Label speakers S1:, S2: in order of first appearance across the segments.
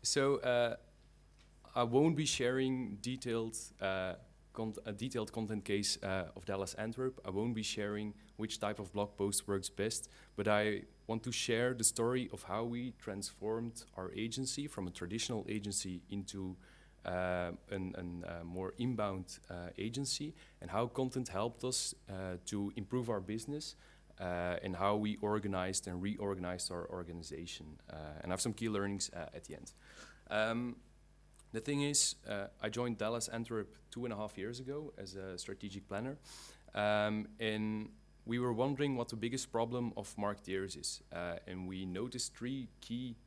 S1: So I won't be sharing a detailed content case of Dallas Antwerp. I won't be sharing which type of blog post works best, but I want to share the story of how we transformed our agency from a traditional agency into a more inbound agency, and how content helped us to improve our business, and how we organized and reorganized our organization. And I have some key learnings at the end. The thing is, I joined Dallas Antwerp 2.5 years ago as a strategic planner, and we were wondering what the biggest problem of marketeers is. And we noticed 3 key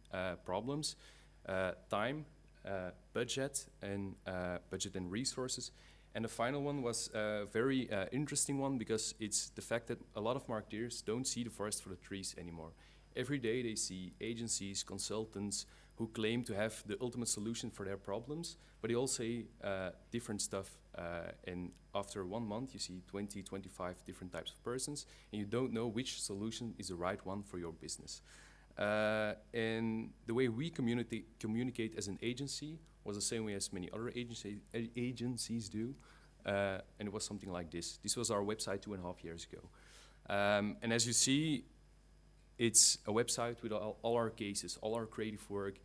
S1: problems: time, budget and resources. And the final one was a very interesting one, because it's the fact that a lot of marketeers don't see the forest for the trees anymore. Every day they see agencies, consultants who claim to have the ultimate solution for their problems, but they all say different stuff. And after 1 month, you see 20, 25 different types of persons, and you don't know which solution is the right one for your business. And the way we communicate as an agency was the same way as many other agencies do. And it was something like this. This was our website 2.5 years ago. And as you see, it's a website with all our cases, all our creative work,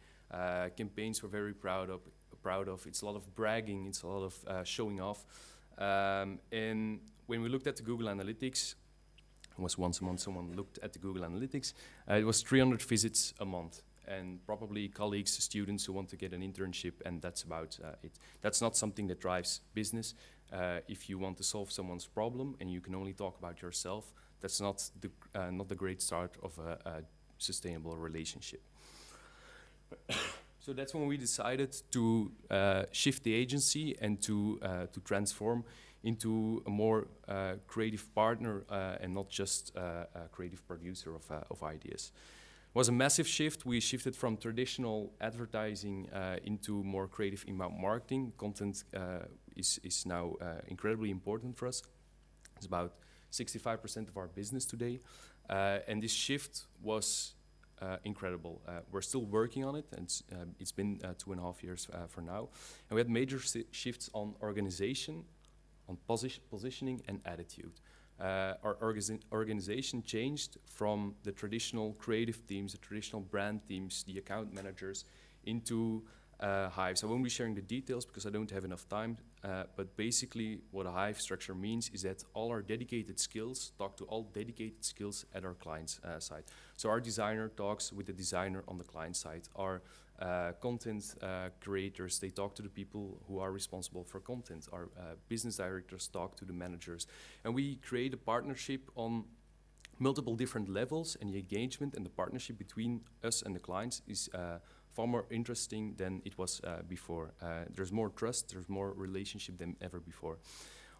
S1: campaigns we're very proud of. It's a lot of bragging, it's a lot of showing off. And when we looked at the Google Analytics, it was once a month someone looked at the Google Analytics, it was 300 visits a month. And probably colleagues, students who want to get an internship, and that's about it. That's not something that drives business. If you want to solve someone's problem and you can only talk about yourself, that's not the great start of a sustainable relationship. So that's when we decided to shift the agency and to transform into a more creative partner and not just a creative producer of ideas. It was a massive shift. We shifted from traditional advertising into more creative inbound marketing. Content is now incredibly important for us. It's about 65% of our business today. And this shift was incredible. We're still working on it, and it's been 2.5 years for now. And we had major shifts on organization, on positioning and attitude. Our organization changed from the traditional creative teams, the traditional brand teams, the account managers, into hives. I won't be sharing the details because I don't have enough time, but basically what a hive structure means is that all our dedicated skills talk to all dedicated skills at our client's side. So our designer talks with the designer on the client side. Our content creators, they talk to the people who are responsible for content. Our business directors talk to the managers. And we create a partnership on multiple different levels, and the engagement and the partnership between us and the clients is far more interesting than it was before. There's more trust, there's more relationship than ever before.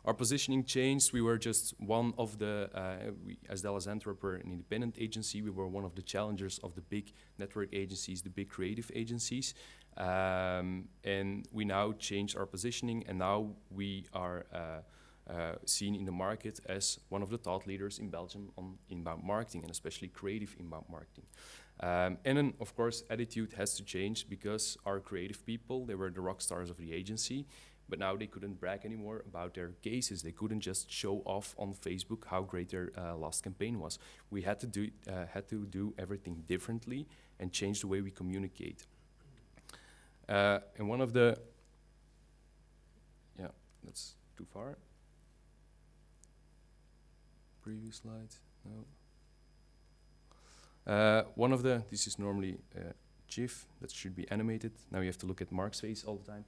S1: Our positioning changed. We were just one of the, as Dallas Antwerp, we're an independent agency. We were one of the challengers of the big network agencies, the big creative agencies. And we now changed our positioning, and now we are seen in the market as one of the thought leaders in Belgium on inbound marketing, and especially creative inbound marketing. And then, of course, attitude has to change, because our creative people, they were the rock stars of the agency, but now they couldn't brag anymore about their cases. They couldn't just show off on Facebook how great their last campaign was. We had to do everything differently and change the way we communicate. And one of the, yeah, that's too far. Previous slide, no. One of the, this is normally GIF, that should be animated. Now you have to look at Mark's face all the time.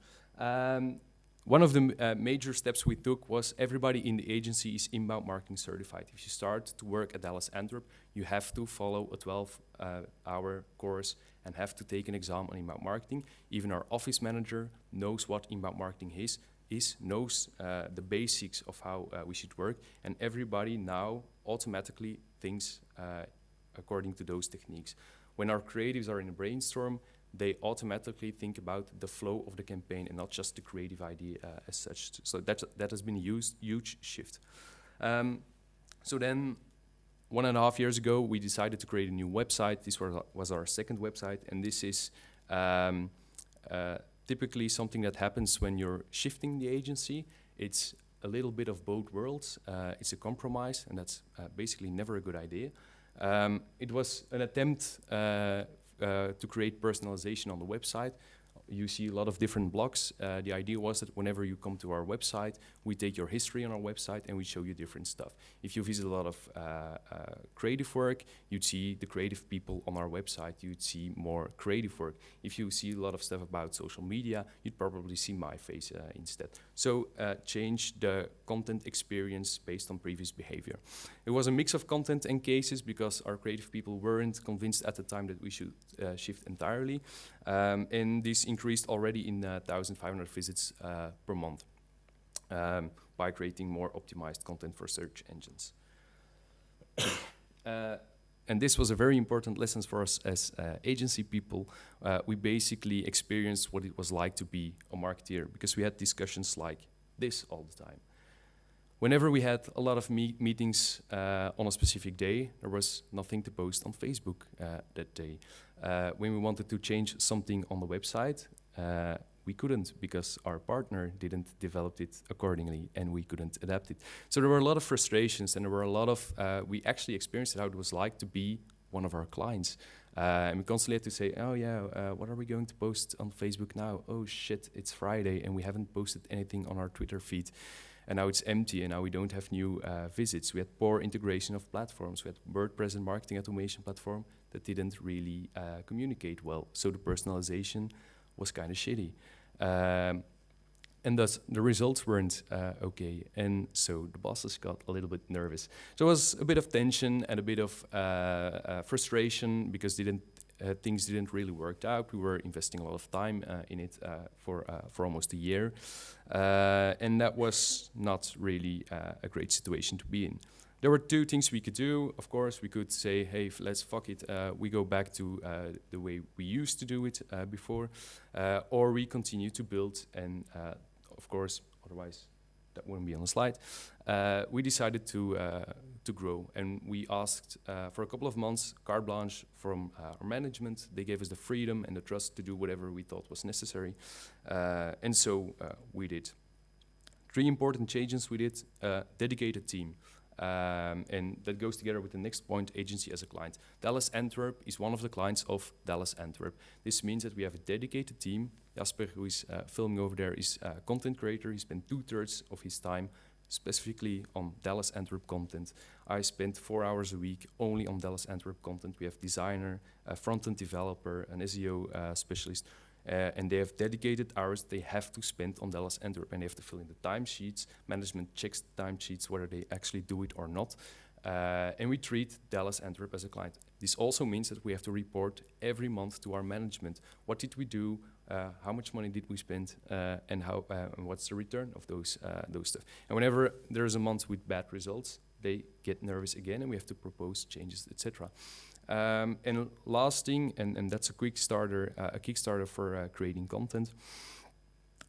S1: One of the major steps we took was everybody in the agency is inbound marketing certified. If you start to work at Dallas Antwerp, you have to follow a 12-hour course and have to take an exam on inbound marketing. Even our office manager knows what inbound marketing is knows the basics of how we should work, and everybody now automatically thinks according to those techniques. When our creatives are in a brainstorm, they automatically think about the flow of the campaign and not just the creative idea as such. So that has been a huge shift. So then 1.5 years ago, we decided to create a new website. This was our second website, and this is typically something that happens when you're shifting the agency. It's a little bit of both worlds. It's a compromise, and that's basically never a good idea. It was an attempt to create personalization on the website. You see a lot of different blogs. The idea was that whenever you come to our website, we take your history on our website and we show you different stuff. If you visit a lot of creative work, you'd see the creative people on our website. You'd see more creative work. If you see a lot of stuff about social media, you'd probably see my face instead. So change the content experience based on previous behavior. It was a mix of content and cases because our creative people weren't convinced at the time that we should shift entirely. And this increased already in 1,500 visits per month by creating more optimized content for search engines. And this was a very important lesson for us as agency people. We basically experienced what it was like to be a marketeer because we had discussions like this all the time. Whenever we had a lot of meetings on a specific day, there was nothing to post on Facebook that day. When we wanted to change something on the website, we couldn't because our partner didn't develop it accordingly and we couldn't adapt it. So there were a lot of frustrations and there were a lot of, we actually experienced how it was like to be one of our clients. And we constantly had to say, oh yeah, what are we going to post on Facebook now? Oh shit, it's Friday and we haven't posted anything on our Twitter feed. And now it's empty, and now we don't have new visits. We had poor integration of platforms. We had WordPress and marketing automation platform that didn't really communicate well. So the personalization was kind of shitty. And thus, the results weren't okay. And so the bosses got a little bit nervous. So it was a bit of tension and a bit of frustration because things didn't really work out. We were investing a lot of time in it for almost a year. And that was not really a great situation to be in. There were two things we could do. Of course, we could say, hey, let's fuck it. We go back to the way we used to do it before. Or we continue to build. And of course, otherwise, that wouldn't be on the slide. We decided to grow. And we asked for a couple of months carte blanche from our management. They gave us the freedom and the trust to do whatever we thought was necessary. And so we did. 3 important changes we did. Dedicated team. And that goes together with the next point, agency as a client. Dallas Antwerp is one of the clients of Dallas Antwerp. This means that we have a dedicated team. Jasper, who is filming over there, is a content creator. He spent 2/3 of his time specifically on Dallas Antwerp content. I spent 4 hours a week only on Dallas Antwerp content. We have designer, a front-end developer, an SEO specialist, and they have dedicated hours they have to spend on Dallas Antwerp, and they have to fill in the timesheets. Management checks the timesheets, whether they actually do it or not. And we treat Dallas Antwerp as a client. This also means that we have to report every month to our management. What did we do? How much money did we spend? And what's the return of those stuff? And whenever there's a month with bad results, they get nervous again, and we have to propose changes, etc. And last thing, and that's a Kickstarter for creating content.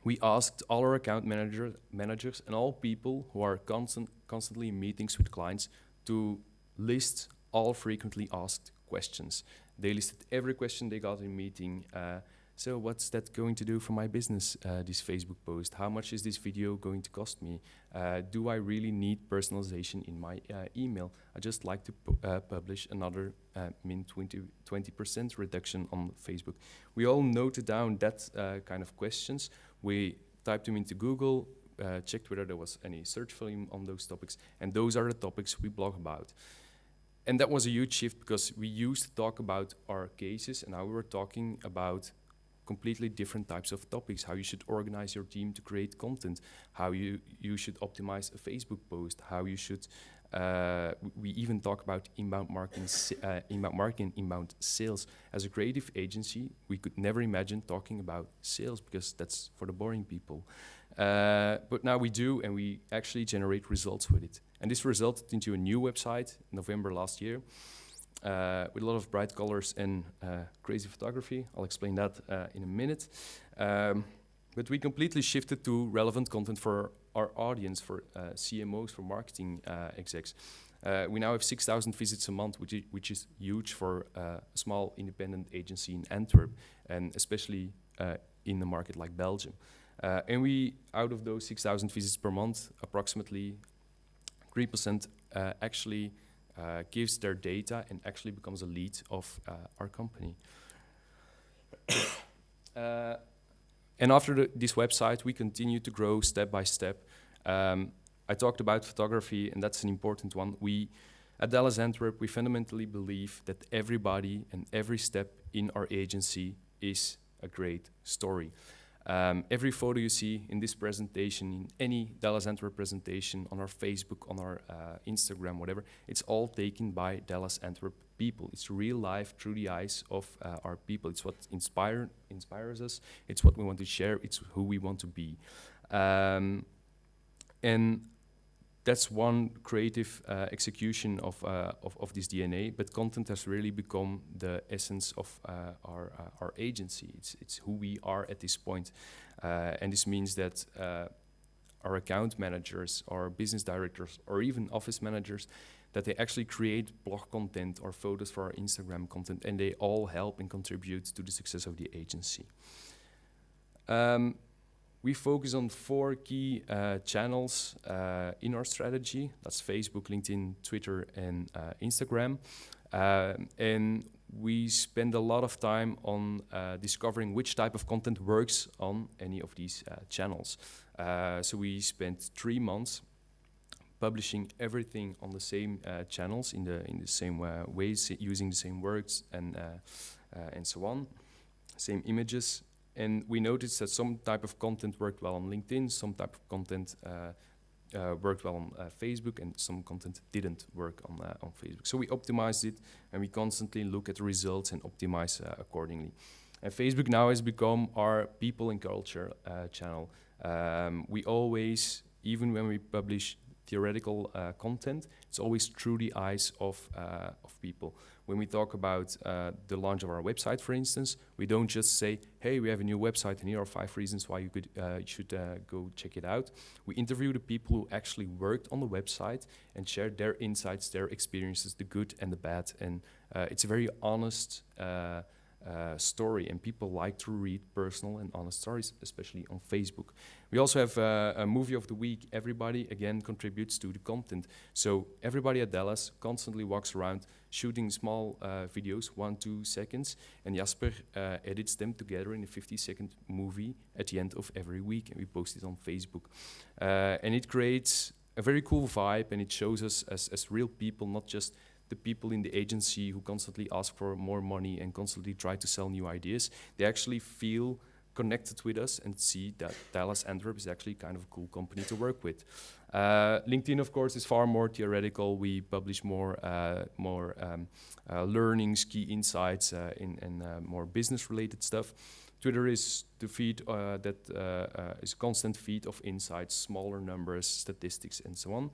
S1: We asked all our account managers and all people who are constantly in meetings with clients to list all frequently asked questions. They listed every question they got in a meeting. So what's that going to do for my business, this Facebook post? How much is this video going to cost me? Do I really need personalization in my email? I just like to publish another min 20% reduction on Facebook. We all noted down that kind of questions. We typed them into Google, checked whether there was any search volume on those topics, and those are the topics we blog about. And that was a huge shift because we used to talk about our cases, and now we were talking about completely different types of topics, how you should organize your team to create content, how you should optimize a Facebook post, how you should, we even talk about inbound marketing, inbound sales. As a creative agency, we could never imagine talking about sales because that's for the boring people. But now we do, and we actually generate results with it. And this resulted into a new website in November last year. With a lot of bright colors and crazy photography. I'll explain that in a minute. But we completely shifted to relevant content for our audience, for CMOs, for marketing execs. We now have 6,000 visits a month, which is huge for a small independent agency in Antwerp, and especially in a market like Belgium. And we, out of those 6,000 visits per month, approximately 3% actually gives their data and actually becomes a lead of our company. And after this website, we continue to grow step by step. I talked about photography, and that's an important one. We, at Dallas Antwerp, we fundamentally believe that everybody and every step in our agency is a great story. Every photo you see in this presentation, in any Dallas Antwerp presentation, on our Facebook, on our Instagram, whatever, it's all taken by Dallas Antwerp people. It's real life through the eyes of our people. It's what inspires us. It's what we want to share. It's who we want to be. And that's one creative execution of this DNA, but content has really become the essence of our agency. It's who we are at this point. And this means that our account managers, our business directors, or even office managers, that they actually create blog content or photos for our Instagram content, and they all help and contribute to the success of the agency. We focus on 4 key channels in our strategy. That's Facebook, LinkedIn, Twitter, and Instagram. And we spend a lot of time on discovering which type of content works on any of these channels. So we spent 3 months publishing everything on the same channels in the same ways, using the same words and so on, same images. And we noticed that some type of content worked well on LinkedIn, some type of content worked well on Facebook, and some content didn't work on Facebook. So we optimized it, and we constantly look at the results and optimize accordingly. And Facebook now has become our people and culture channel. We always, even when we publish theoretical content, it's always through the eyes of people. When we talk about the launch of our website, for instance, we don't just say, hey, we have a new website and here are 5 reasons why you should go check it out. We interview the people who actually worked on the website and share their insights, their experiences, the good and the bad. And it's a very honest story, and people like to read personal and honest stories, especially on Facebook. We also have a movie of the week. Everybody, again, contributes to the content. So everybody at Dallas constantly walks around shooting small videos, 1-2 seconds, and Jasper edits them together in a 50-second movie at the end of every week, and we post it on Facebook. And it creates a very cool vibe, and it shows us as real people, not just the people in the agency who constantly ask for more money and constantly try to sell new ideas. They actually feel connected with us and see that Dallas Antwerp is actually kind of a cool company to work with. LinkedIn, of course, is far more theoretical. We publish more learnings, key insights, and more business-related stuff. Twitter is the feed that is a constant feed of insights, smaller numbers, statistics, and so on.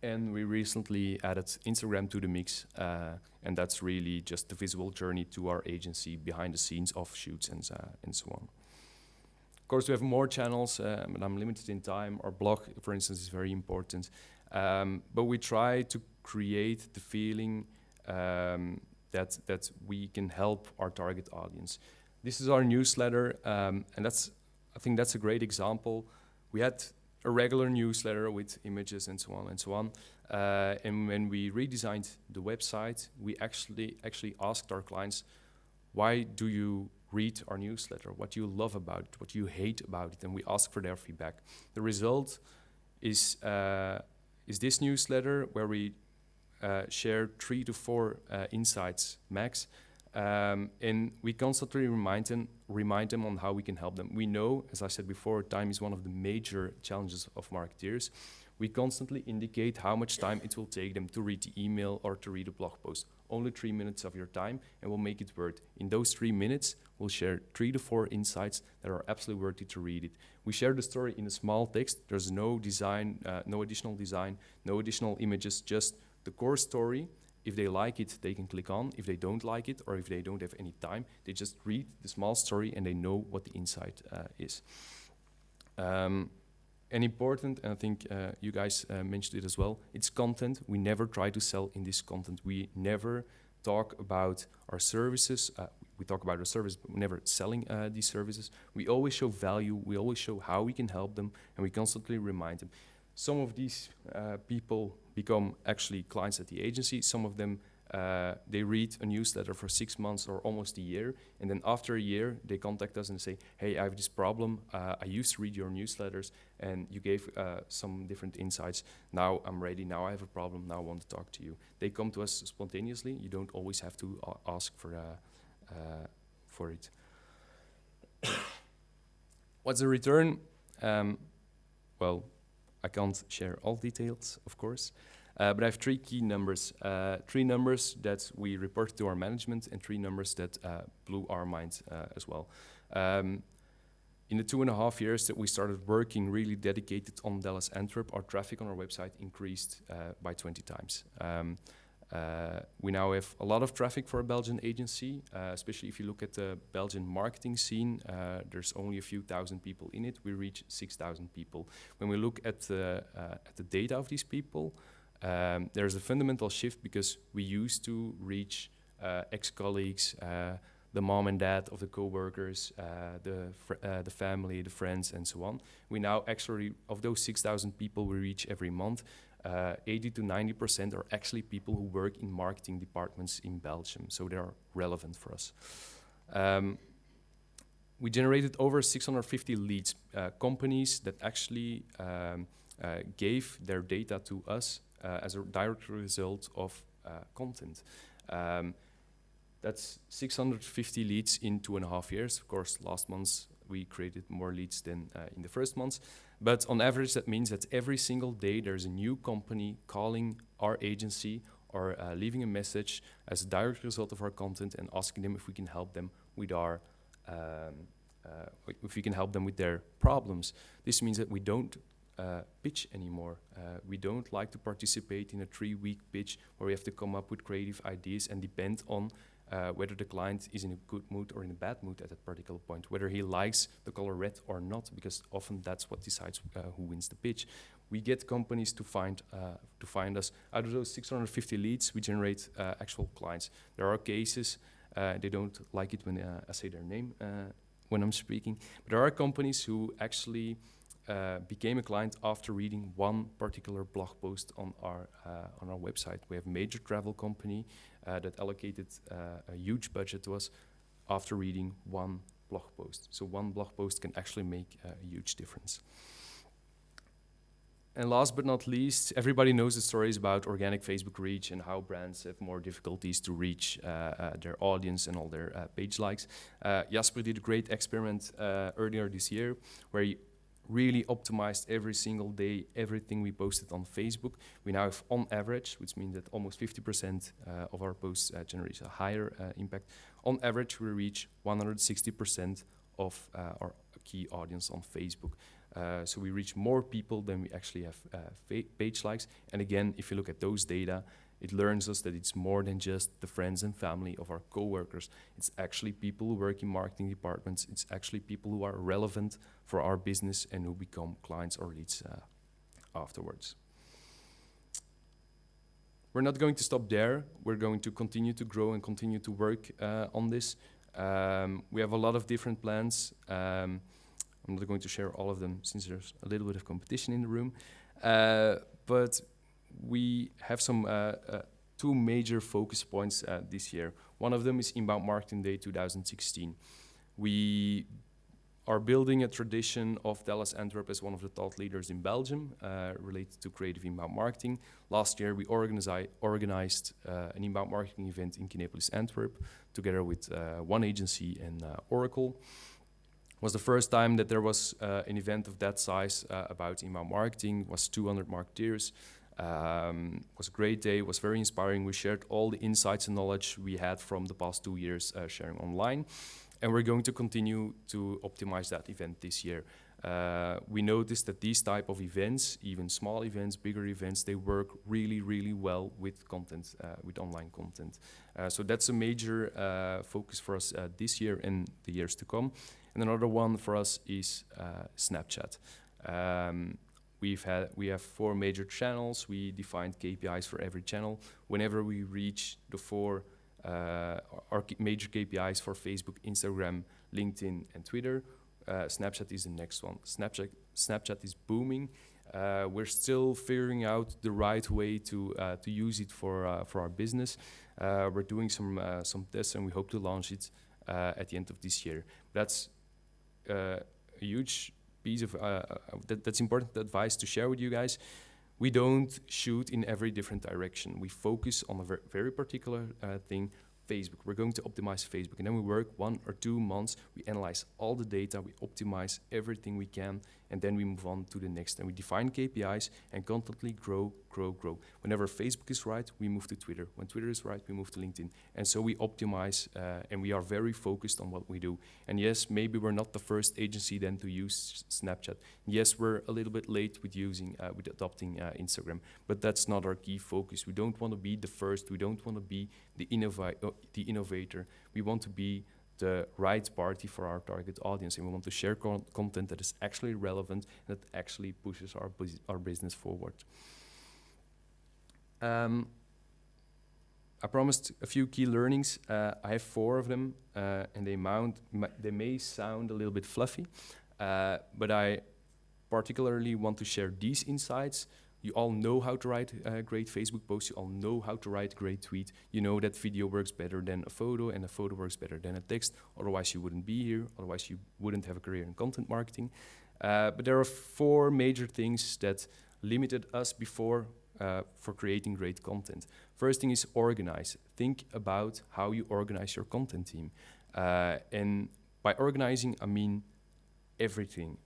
S1: And we recently added Instagram to the mix, and that's really just the visual journey to our agency, behind the scenes, offshoots, and so on. Of course, we have more channels, but I'm limited in time. Our blog, for instance, is very important. But we try to create the feeling that we can help our target audience. This is our newsletter, and I think that's a great example. We had a regular newsletter with images and so on and so on. And when we redesigned the website, we actually asked our clients, why do you read our newsletter? What do you love about it? What do you hate about it? And we ask for their feedback. The result is this newsletter where we share 3 to 4 insights max. And we constantly remind them on how we can help them. We know, as I said before, time is one of the major challenges of marketeers. We constantly indicate how much time it will take them to read the email or to read a blog post. Only 3 minutes of your time, and we'll make it worth. In those 3 minutes, we'll share 3 to 4 insights that are absolutely worth it to read it. We share the story in a small text. There's no design, no additional design, no additional images, just the core story. If they like it, they can click on. If they don't like it, or if they don't have any time, they just read the small story and they know what the insight is. And important, and I think you guys mentioned it as well, it's content. We never try to sell in this content. We never talk about our services. We talk about our service, but we're never selling these services. We always show value. We always show how we can help them, and we constantly remind them. Some of these people become actually clients at the agency. Some of them, they read a newsletter for 6 months or almost a year, and then after a year, they contact us and say, hey, I have this problem. I used to read your newsletters, and you gave some different insights. Now I'm ready. Now I have a problem. Now I want to talk to you. They come to us spontaneously. You don't always have to ask for it. What's the return? Well, I can't share all details, of course, but I have 3 key numbers. 3 numbers that we report to our management and 3 numbers that blew our minds as well. In the 2.5 years that we started working really dedicated on Dallas Antwerp, our traffic on our website increased by 20 times. We now have a lot of traffic for a Belgian agency, especially if you look at the Belgian marketing scene. There's only a few thousand people in it. We reach 6,000 people. When we look at the data of these people, there's a fundamental shift because we used to reach ex-colleagues, the mom and dad of the co-workers, the family, the friends, and so on. We now actually, of those 6,000 people we reach every month, 80 to 90% are actually people who work in marketing departments in Belgium, so they are relevant for us. We generated over 650 leads, companies that actually gave their data to us as a direct result of content. That's 650 leads in 2.5 years. Of course, last month we created more leads than in the first months. But on average, that means that every single day there's a new company calling our agency or leaving a message as a direct result of our content and asking them if we can help them with our, if we can help them with their problems. This means that we don't pitch anymore. We don't like to participate in a 3-week pitch where we have to come up with creative ideas and depend on whether the client is in a good mood or in a bad mood at that particular point, whether he likes the color red or not, because often that's what decides who wins the pitch. We get companies to find us. Out of those 650 leads, we generate actual clients. There are cases, they don't like it when I say their name when I'm speaking, but there are companies who actually became a client after reading one particular blog post on our website. We have a major travel company that allocated a huge budget to us after reading one blog post. So one blog post can actually make a huge difference. And last but not least, everybody knows the stories about organic Facebook reach and how brands have more difficulties to reach their audience and all their page likes. Jasper did a great experiment earlier this year where he really optimized every single day everything we posted on Facebook. We now have, on average, which means that almost 50% of our posts generate a higher impact. On average, we reach 160% of our key audience on Facebook. So we reach more people than we actually have page likes. And again, if you look at those data, it learns us that it's more than just the friends and family of our coworkers. It's actually people who work in marketing departments. It's actually people who are relevant for our business and who become clients or leads afterwards. We're not going to stop there. We're going to continue to grow and continue to work on this. We have a lot of different plans. I'm not going to share all of them since there's a little bit of competition in the room. But we have some 2 major focus points this year. One of them is Inbound Marketing Day 2016. We are building a tradition of Dallas Antwerp as one of the thought leaders in Belgium related to creative inbound marketing. Last year we organized an inbound marketing event in Kinepolis, Antwerp, together with one agency and Oracle. It was the first time that there was an event of that size about inbound marketing. It was 200 marketeers. It was a great day, it was very inspiring. We shared all the insights and knowledge we had from the past 2 years sharing online. And we're going to continue to optimize that event this year. We noticed that these type of events, even small events, bigger events, they work really, really well with content, with online content. So that's a major focus for us this year and the years to come. And another one for us is Snapchat. We have 4 major channels. We defined KPIs for every channel. Whenever we reach the 4 our major KPIs for Facebook, Instagram, LinkedIn, and Twitter, Snapchat is the next one. Snapchat is booming. We're still figuring out the right way to use it for our business. We're doing some tests, and we hope to launch it at the end of this year. That's a huge piece of that's important advice to share with you guys. We don't shoot in every different direction. We focus on a very particular thing. Facebook. We're going to optimize Facebook, and then we work 1 or 2 months. We analyze all the data, we optimize everything we can, and then we move on to the next. And we define KPIs and constantly grow. Whenever Facebook is right, we move to Twitter. When Twitter is right, we move to LinkedIn. And so we optimize, and we are very focused on what we do. And yes, maybe we're not the first agency then to use Snapchat. Yes, we're a little bit late with adopting Instagram, but that's not our key focus. We don't want to be the first. We don't want to be the innovator. We want to be the right party for our target audience, and we want to share content that is actually relevant and that actually pushes our business forward. I promised a few key learnings. I have 4 of them, and they may sound a little bit fluffy, but I particularly want to share these insights. You all know how to write a great Facebook post. You all know how to write a great tweet. You know that video works better than a photo, and a photo works better than a text. Otherwise, you wouldn't be here. Otherwise, you wouldn't have a career in content marketing. But there are 4 major things that limited us before for creating great content. First thing is organize. Think about how you organize your content team. And by organizing, I mean everything.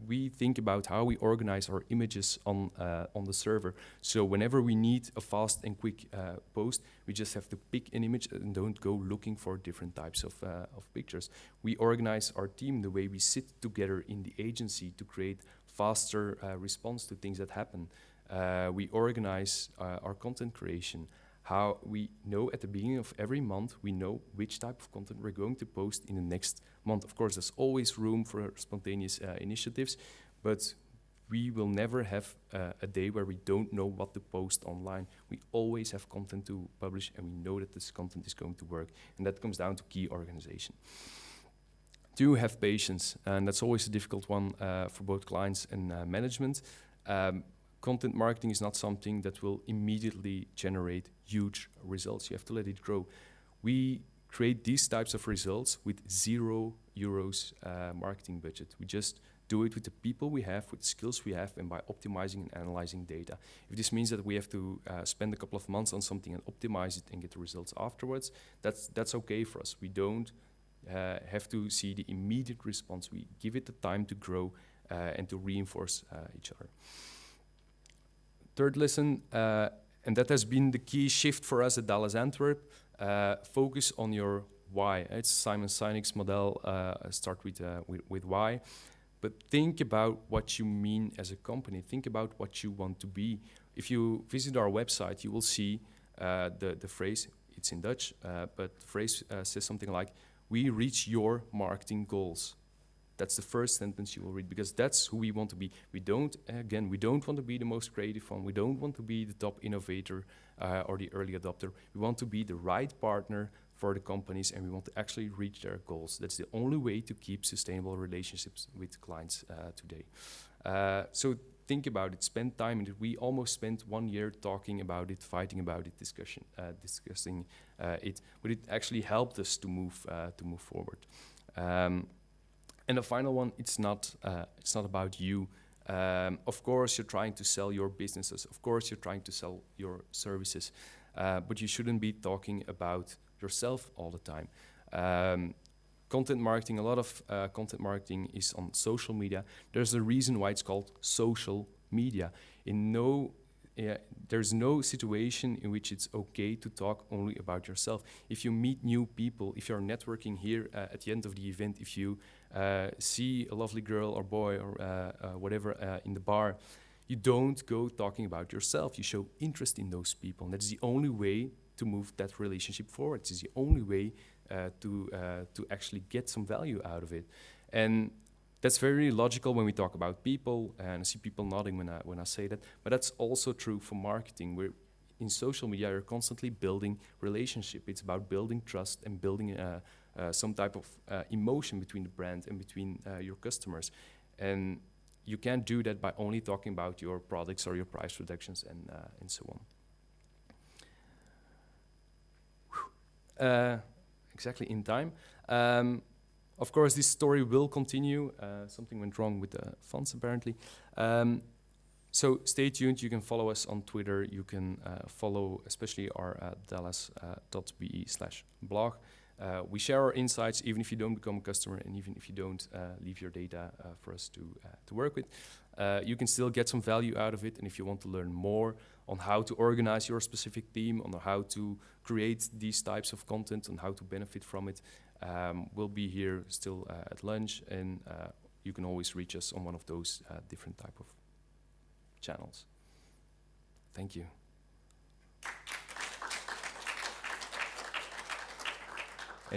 S1: We think about how we organize our images on the server. So whenever we need a fast and quick post, we just have to pick an image and don't go looking for different types of pictures. We organize our team the way we sit together in the agency to create faster response to things that happen. We organize our content creation. How we know at the beginning of every month, we know which type of content we're going to post in the next month. Of course, there's always room for spontaneous initiatives, but we will never have a day where we don't know what to post online. We always have content to publish, and we know that this content is going to work. And that comes down to key organization. Do have patience, and that's always a difficult one for both clients and management. Content marketing is not something that will immediately generate huge results. You have to let it grow. We create these types of results with €0 marketing budget. We just do it with the people we have, with the skills we have, and by optimizing and analyzing data. If this means that we have to spend a couple of months on something and optimize it and get the results afterwards, that's okay for us. We don't have to see the immediate response. We give it the time to grow and to reinforce each other. Third lesson, and that has been the key shift for us at Dallas Antwerp, focus on your why. It's Simon Sinek's model, start with why. But think about what you mean as a company. Think about what you want to be. If you visit our website, you will see the phrase, it's in Dutch, but the phrase says something like, we reach your marketing goals. That's the first sentence you will read, because that's who we want to be. We don't want to be the most creative one. We don't want to be the top innovator or the early adopter. We want to be the right partner for the companies, and we want to actually reach their goals. That's the only way to keep sustainable relationships with clients today. So think about it, spend time in it. We almost spent 1 year talking about it, fighting about it, discussing it, but it actually helped us to move forward. And the final one, it's not about you. Of course, you're trying to sell your businesses. Of course, you're trying to sell your services, but you shouldn't be talking about yourself all the time. Content marketing, a lot of content marketing is on social media. There's a reason why it's called social media. There's no situation in which it's okay to talk only about yourself. If you meet new people, if you're networking here at the end of the event, if you see a lovely girl or boy or whatever in the bar, you don't go talking about yourself. You show interest in those people. And that's the only way to move that relationship forward. It's the only way to actually get some value out of it. And That's very logical when we talk about people, and I see people nodding when I say that, but that's also true for marketing. We're in social media, you're constantly building relationship. It's about building trust and building some type of emotion between the brand and between your customers. And you can't do that by only talking about your products or your price reductions and so on. Exactly in time. Of course, this story will continue. Something went wrong with the fonts, apparently. So stay tuned. You can follow us on Twitter. You can follow especially our dallas.be/blog. We share our insights, even if you don't become a customer and even if you don't leave your data for us to work with. You can still get some value out of it. And if you want to learn more on how to organize your specific team, on how to create these types of content, and how to benefit from it, we'll be here still at lunch. And you can always reach us on one of those different type of channels. Thank you.